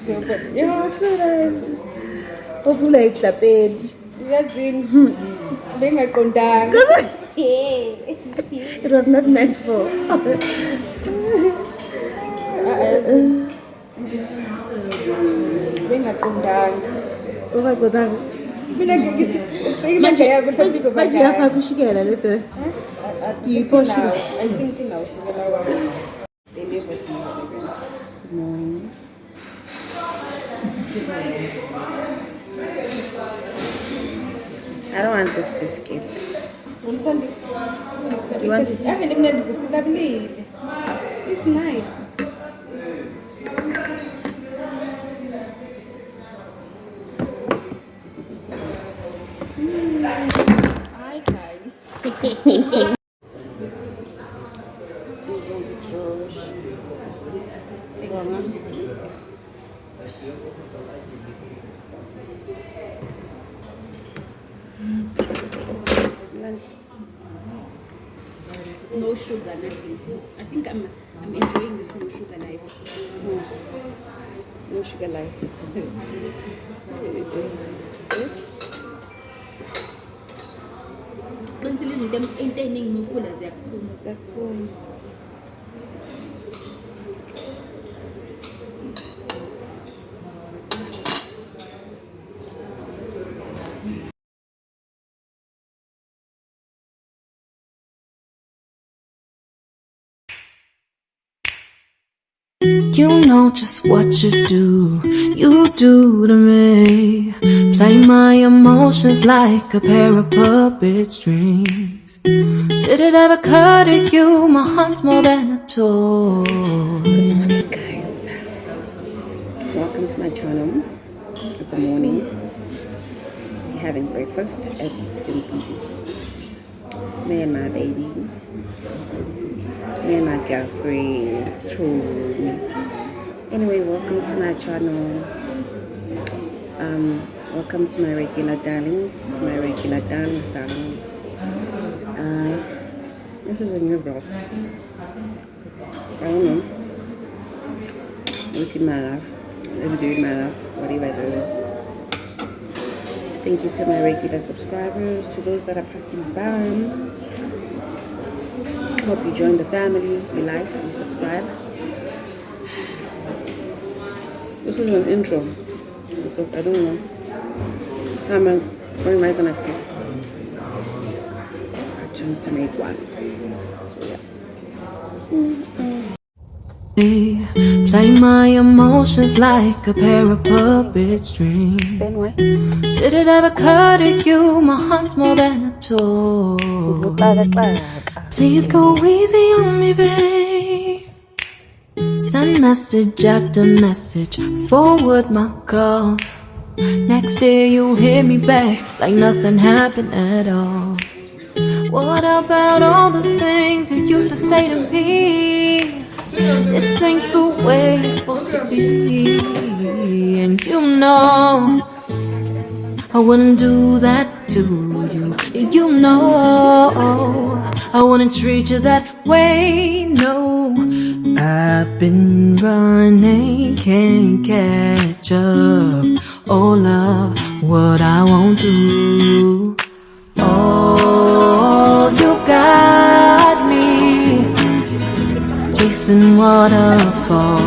Yeah, it's so nice. Popula itlapedi. Yazini. Bengaqondanga. It was not meant for. Bengaqondanga. Ungaqondanga. Mina ngithi manje yafaka ushukela lethe. Do you push it? I think now shukela. They never see it. Good morning. I don't want this biscuit. You want it? I haven't even had the biscuit. I believe it's nice. I can. No sugar, nothing. I think I'm enjoying this no sugar life. No sugar life. You know just what you do to me. Play my emotions like a pair of puppet strings. Did it ever occur to you my heart's more than a toy? Good morning, guys. Welcome to my channel. It's the morning. We're having breakfast at me and my baby. Me and my girlfriend, children. Anyway, welcome to my channel. Welcome to my regular darlings. This is a new vlog. I don't know. Look in my life. Every day in my life. Whatever I do. Thank you to my regular subscribers, to those that are passing by. Hope you join the family, you like, you subscribe. This is an intro because I don't know how am I gonna get a chance to make one. So yeah. Play my emotions like a pair of puppet strings. Did it ever occur to you my heart's more than a toy? Please go easy on me, babe. Send message after message, forward my calls. Next day you hit me back like nothing happened at all. What about all the things you used to say to me? This ain't the way it's supposed to be. And you know I wouldn't do that to you. You know I wouldn't treat you that way, no. I've been running, can't catch up. Oh love, what I won't do. Oh, you got me chasing waterfall.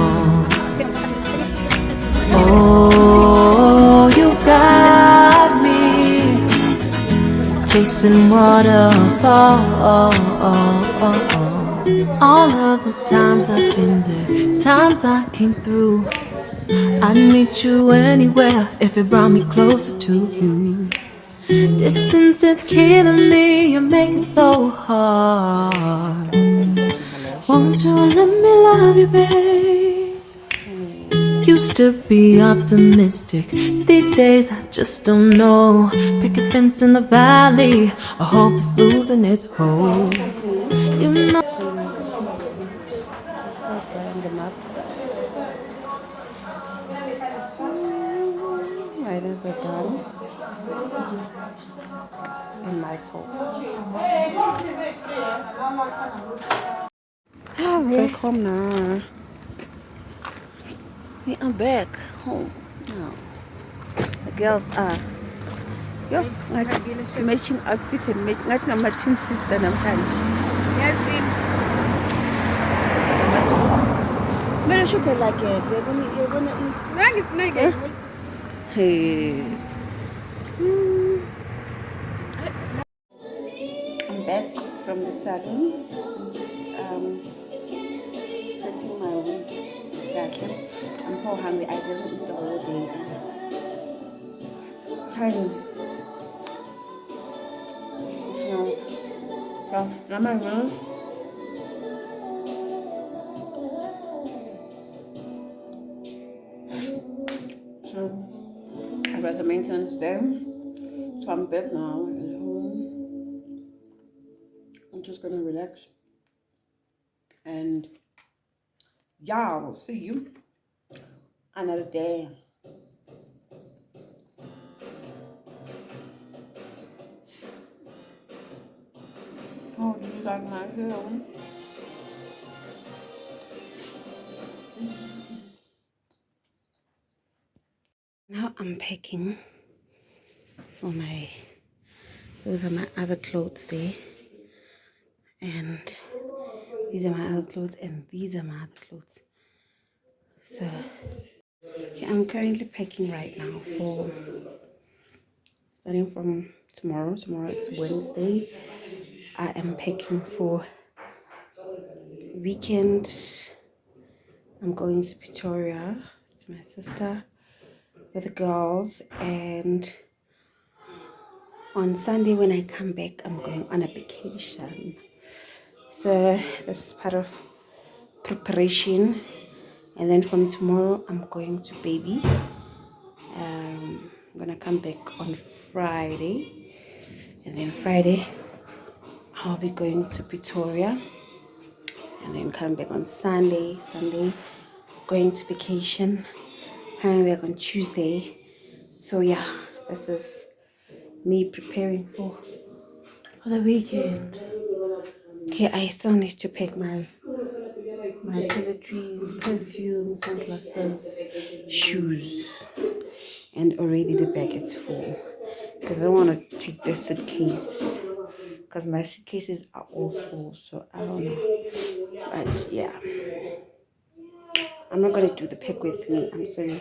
Oh, you got me chasing waterfall. All of the times I've been there, times I came through, I'd meet you anywhere if it brought me closer to you. Distance is killing me, you make it so hard. Won't you let me love you, babe? Used to be optimistic, these days I just don't know. Pick a fence in the valley, I hope it's losing its hold. You know. Start drying them up. Items are done. And my toe. Back home now. I'm back. Oh, no. The girls are matching outfits and matching. That's not my twin sister. Yes, my twin sister. But I should say like you're gonna it's not good. Hey. I'm back from the salon. I'm just setting my wig. I'm so hungry. I didn't eat the whole day. Honey. So I was a maintenance day. So I'm back now at home. I'm just gonna relax. And yeah, we'll see you another day. Oh, do you like my hair? Now I'm packing for those are my other clothes there. And these are my other clothes and these are my other clothes. So yeah, I'm currently packing right now for starting from tomorrow. Tomorrow it's Wednesday. I am packing for weekend. I'm going to Pretoria to my sister with the girls, and on Sunday when I come back I'm going on a vacation. So this is part of preparation. And then from tomorrow I'm going to baby. I'm gonna come back on Friday, and then Friday I'll be going to Pretoria, and then come back on Sunday going to vacation, coming back on Tuesday. So yeah, this is me preparing for the weekend. Okay, I still need to pack my toiletries, perfume, sunglasses, shoes, and already the bag is full because I don't want to take this suitcase because my suitcases are all full. So I don't know, but yeah, I'm not gonna do the pack with me. I'm sorry.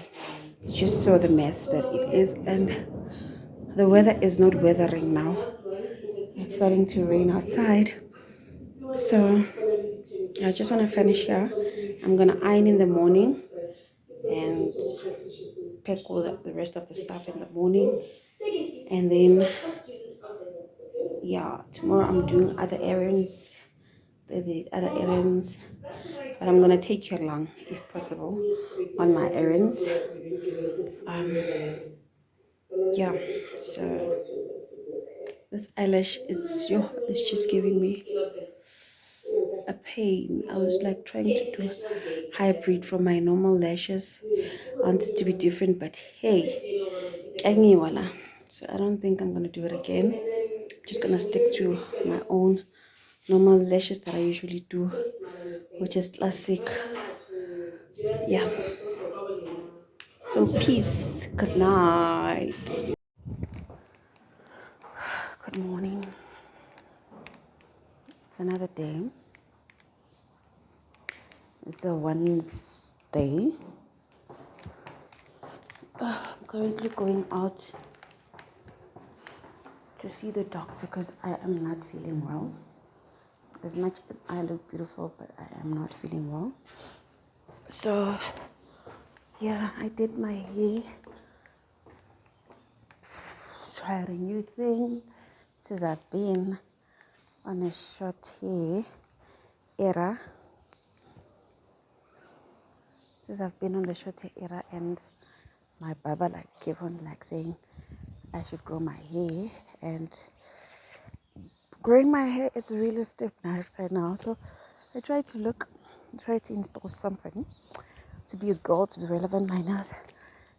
You just saw the mess that it is, and the weather is not weathering now. It's starting to rain outside. So I just want to finish here. I'm gonna iron in the morning and pack all the rest of the stuff in the morning, and then yeah, tomorrow I'm doing other errands, the other errands, but I'm gonna take you along if possible on my errands. Yeah, so this eyelash is it's just giving me a pain. I was like trying to do hybrid from my normal lashes. I wanted to be different, but hey, voila. So I don't think I'm gonna do it again. I'm just gonna stick to my own normal lashes that I usually do, which is classic. Yeah. So peace. Good night. Good morning. It's another day. It's a Wednesday. I'm currently going out to see the doctor because I am not feeling well. As much as I look beautiful, but I am not feeling well. So yeah, I did my hair. Tried a new thing since I've been on a short hair era. Since I've been on the short hair era, and my barber kept on saying I should grow my hair, and growing my hair, it's really stiff right now. So I try to install something to be a girl, to be relevant. My nails.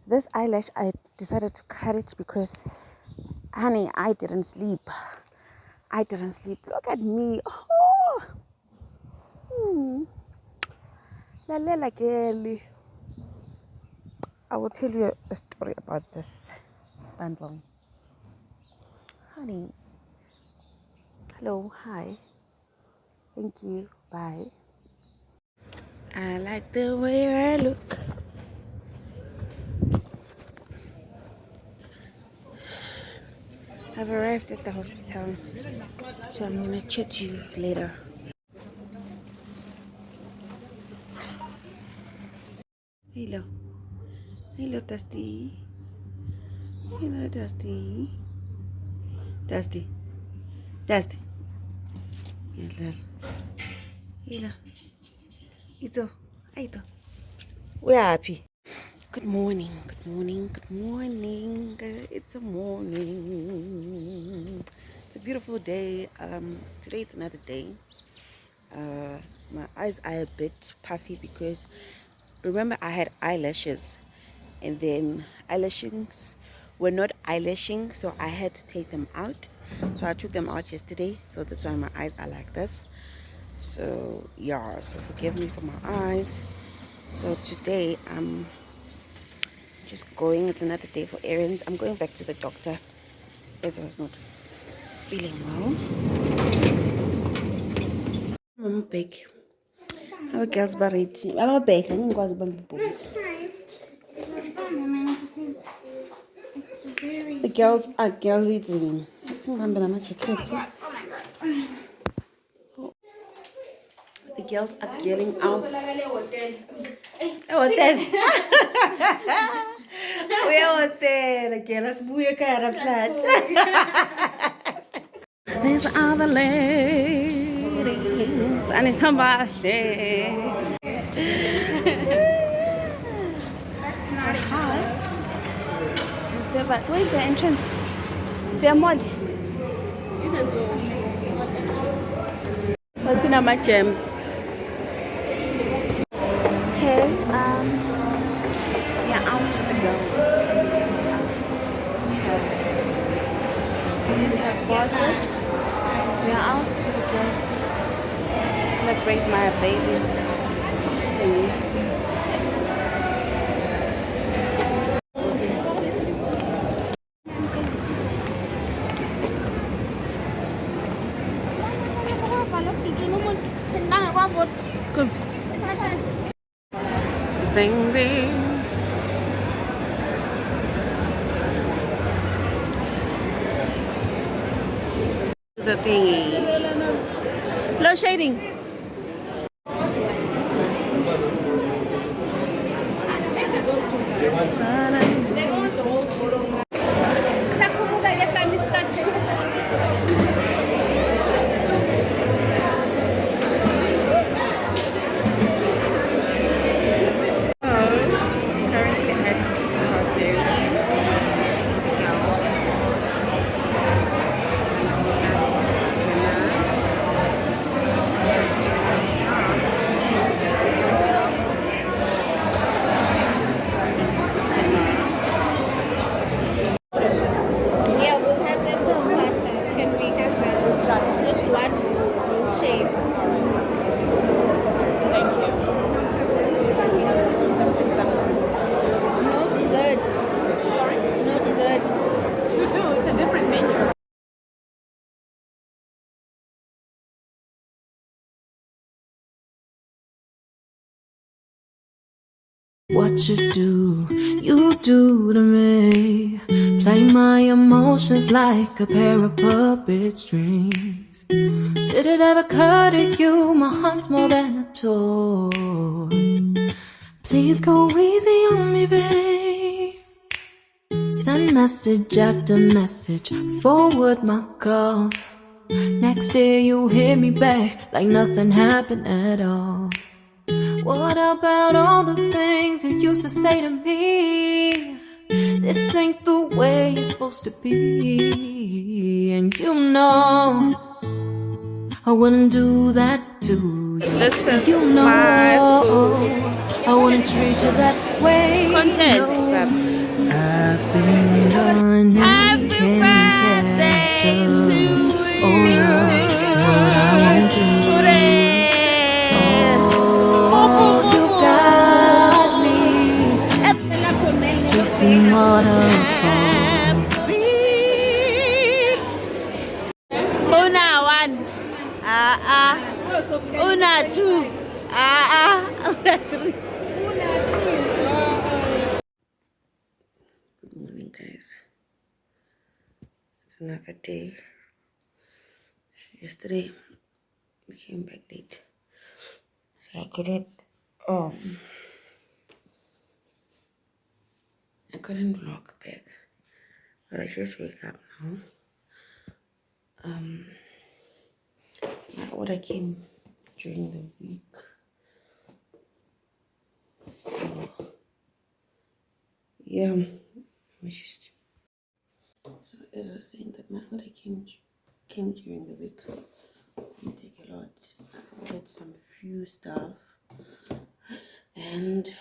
This eyelash, I decided to cut it because, honey, I didn't sleep. Look at me. Oh, lalela girl. I will tell you a story about this bundle. Honey. Hello, hi. Thank you. Bye. I like the way I look. I've arrived at the hospital, so I'm gonna chat to you later. Hello. Hello, Dusty. Hello, Dusty. Dusty. Dusty. Hello. Hello. Ito. Ito. We're happy. Good morning. Good morning. Good morning. It's a morning. It's a beautiful day. Today is another day. My eyes are a bit puffy because remember I had eyelashes, and then eyelashes were not eyelashing, so I had to take them out. So I took them out yesterday, so that's why my eyes are like this. So yeah, so forgive me for my eyes. So today I'm just going. It's another day for errands. I'm going back to the doctor as I was not feeling well. I'm back. Our girls buried. I'm back. I didn't go to the boys. The girls are girls eating. The girls are getting out. Hotel. We are hotel. Let's move your car up. These are the ladies. And it's somebody. Hi. Where's the entrance? See a mall. What's in my gems? Okay, yeah, out with the girls. We have boarded. We are out with the girls to celebrate my babies. Come. Zing zing. The thingy. Low shading. What you do to me. Play my emotions like a pair of puppet strings. Did it ever occur to you my heart's more than a toy? Please go easy on me, babe. Send message after message, forward my calls. Next day you hit me back like nothing happened at all. What about all the things you used to say to me? This ain't the way it's supposed to be. And you know I wouldn't do that to you. This is you know my food. I wouldn't treat you that way. Content. No. I've been on Happy birthday to you. Oh no, what I won't do. Oh, you got me. two. Una three. Good morning, guys. It's another day. Yesterday we came back late, so I couldn't vlog back. But I just wake up now. My order came during the week. So yeah, so as I was saying that my order came during the week. Didn't take a lot. I ordered some few stuff and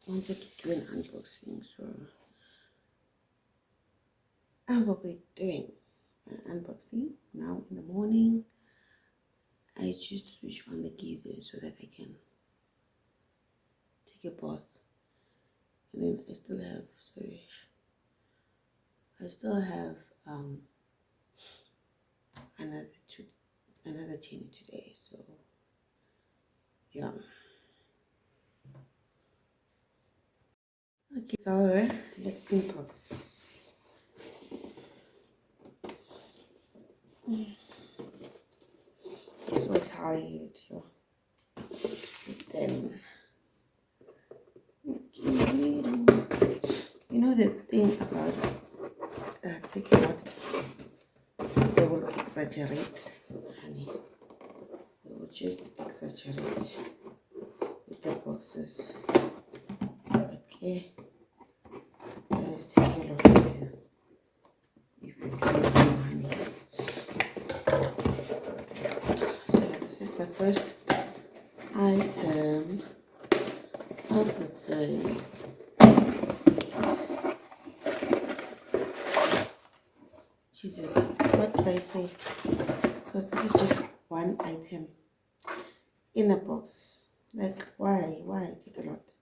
wanted to do an unboxing, so I will be doing an unboxing now in the morning. I just switch on the geyser so that I can take a bath, and then I still have another chini today, so yeah. Okay, so let's unbox. So tired, yeah. Then you know the thing about taking out, they will exaggerate, honey. They will just exaggerate with the boxes. Okay, let us take a look at it. If you can, honey. So this is the first item of the day. Jesus, what did I say? Because this is just one item in a box. Like, why take a lot?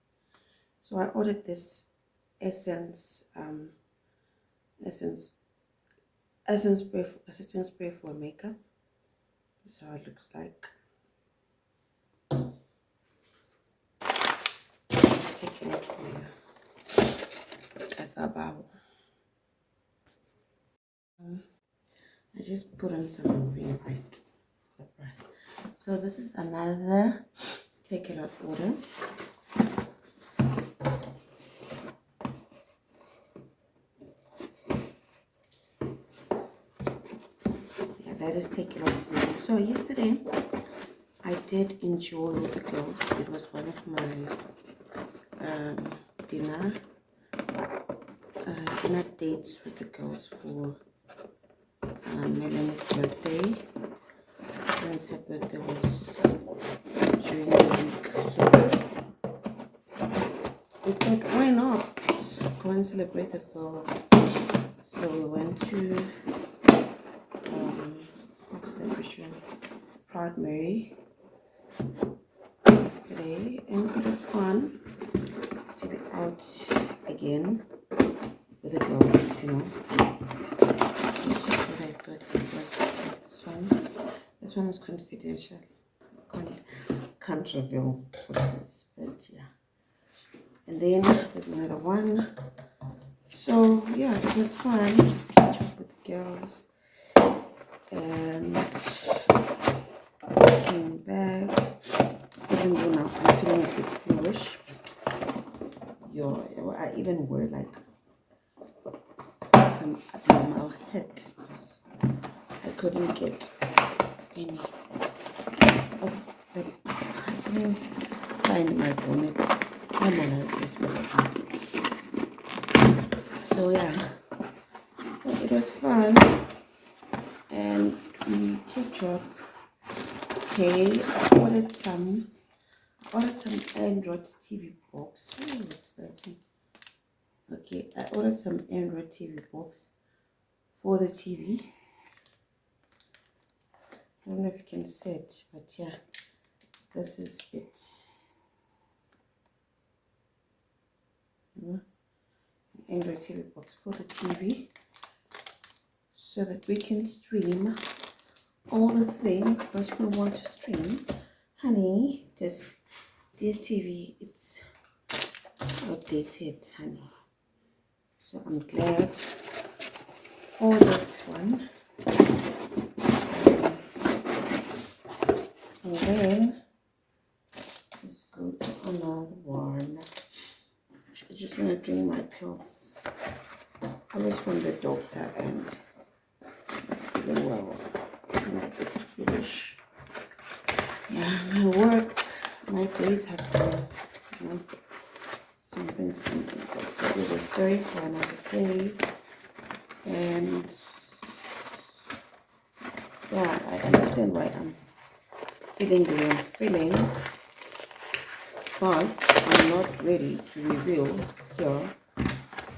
So I ordered this essence spray for makeup. This is how it looks like. Take it out for you. Check about. I just put on some ring light for the bride. So this is another take it out order. Yeah, that is take it out for you. So yesterday I did enjoy with the girls. It was one of my dinner dates with the girls for Marilyn's birthday. Since her birthday was during the week, so we thought, why not go and celebrate the girl? So we went to what's the restaurant? Proud Mary yesterday, and it was fun to be out again with the girls, you know. Which is what I thought it was. This one is confidential. Can't reveal what it is, but yeah. And then there's another one. So yeah, it was fun to catch up with the girls, and came back. Even though now I'm feeling a bit foolish, but I even wear like some abnormal hat because I couldn't get any of the. I couldn't find my bonnet. My mother just forgot. So yeah, so it was fun, and we catch up. Okay, I ordered some Android TV box. Oh, what's that? Okay, I ordered some Android TV box for the TV. I don't know if you can see it, but yeah, this is it. An Android TV box for the TV, so that we can stream all the things that we want to stream, honey, because DSTV, it's outdated, honey. So I'm glad for this one. And then let's go to another one. I just want to drink my pills. I was from the doctor and not feeling well. I'm a bit foolish. Yeah, my work, my days have been, you know, something. But it was story for another day. And yeah, I understand why I'm feeling the way I'm feeling, but I'm not ready to reveal here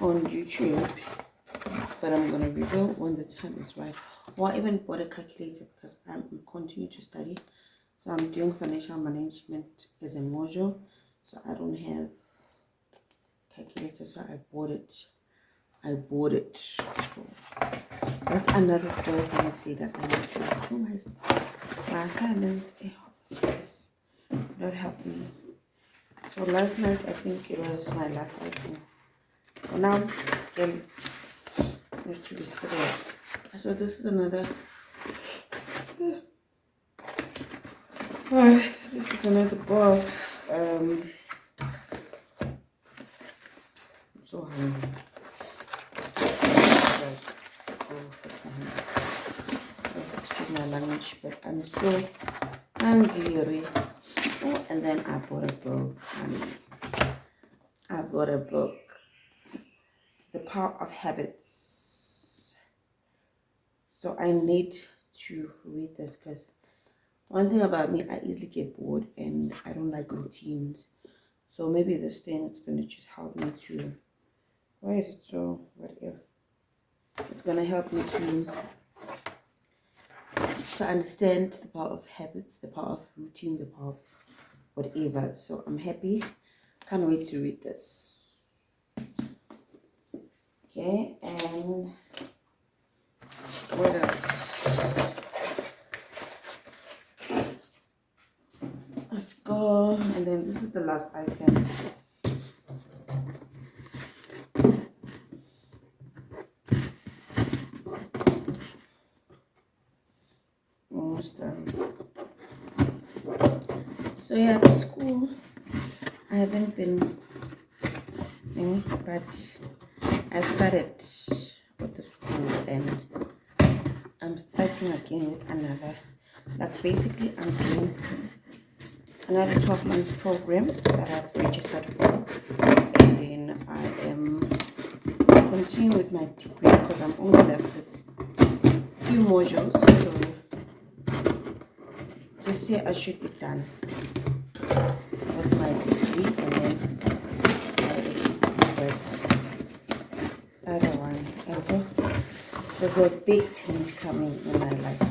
on YouTube. But I'm gonna reveal when the time is right, or even bought a calculator because I'm continuing to study. So I'm doing financial management as a module, so I don't have calculator, so I bought it. So that's another story for the day that I need to do my assignments. Please, Lord help me. So last night I think it was my last item. So now again, need to be serious. So this is another. This is another box. I'm so hungry. Excuse my language, but I'm so hungry. Oh, and then I bought a book. I bought a book, The Power of Habits. So I need to read this because one thing about me, I easily get bored and I don't like routines. So maybe this thing it's gonna just help me to. Why is it so? Whatever. It's gonna help me to understand the power of habits, the power of routine, the power of whatever. So I'm happy. Can't wait to read this. Okay, and what else? Let's go. And then this is the last item. Almost done. So yeah, at school I haven't been, but I've started with the school and I'm starting again with another. Like basically I'm doing another 12 months program that I've registered for, and then I am continuing with my degree because I'm only left with a few modules. So this year I should be done with my degree, and then that other one. And so there's a big change coming in my life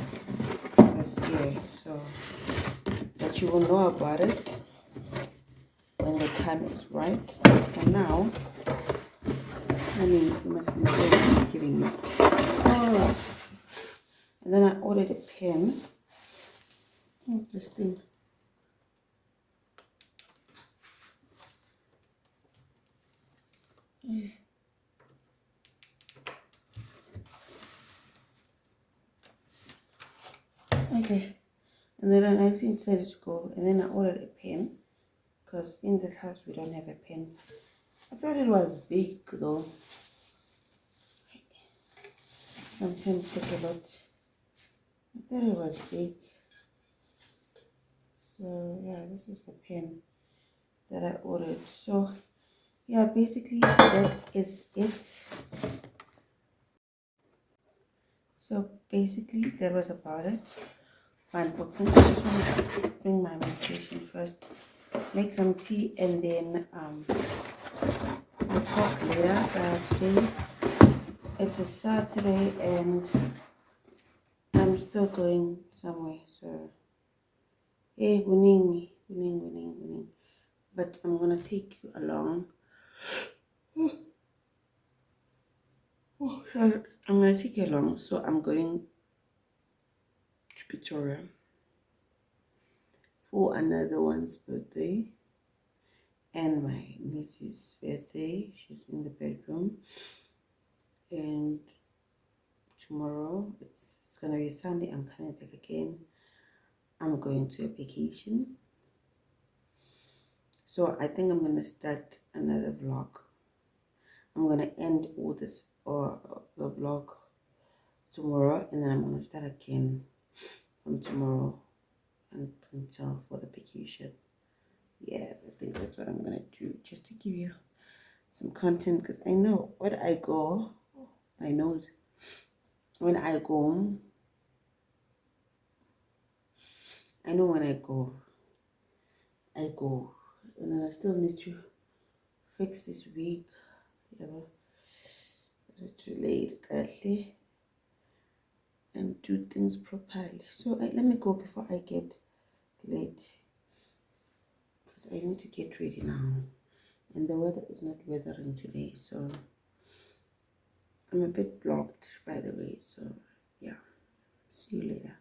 this year, so that you will know about it when the time is right. For now, honey, you must be giving me. Oh. And then I ordered a pen. This thing. Okay. And then I decided to go, and then I ordered a pen because in this house we don't have a pen. I thought it was big though. Sometimes it take a lot. I thought it was big. So yeah, this is the pen that I ordered. So yeah, basically that is it. So basically that was about it. Unboxing. I just want to bring my medication first, make some tea, and then I'll talk later. Today it's a Saturday and I'm still going somewhere, so hey, winning. But I'm gonna take you along. I'm gonna take you along. So I'm going Pretoria for another one's birthday and my niece's birthday. She's in the bedroom. And tomorrow, it's gonna be Sunday. I'm coming back again. I'm going to a vacation. So I think I'm gonna start another vlog. I'm gonna end all this the vlog tomorrow, and then I'm gonna start again from tomorrow and until for the vacation. Yeah, I think that's what I'm gonna do, just to give you some content, because I know when I go, my nose, when I go, I know when I go, and then I still need to fix this wig. Yeah, it's too late, actually, and do things properly. So let me go before I get late, because I need to get ready now, and the weather is not weathering today, so I'm a bit blocked, by the way. So yeah, see you later.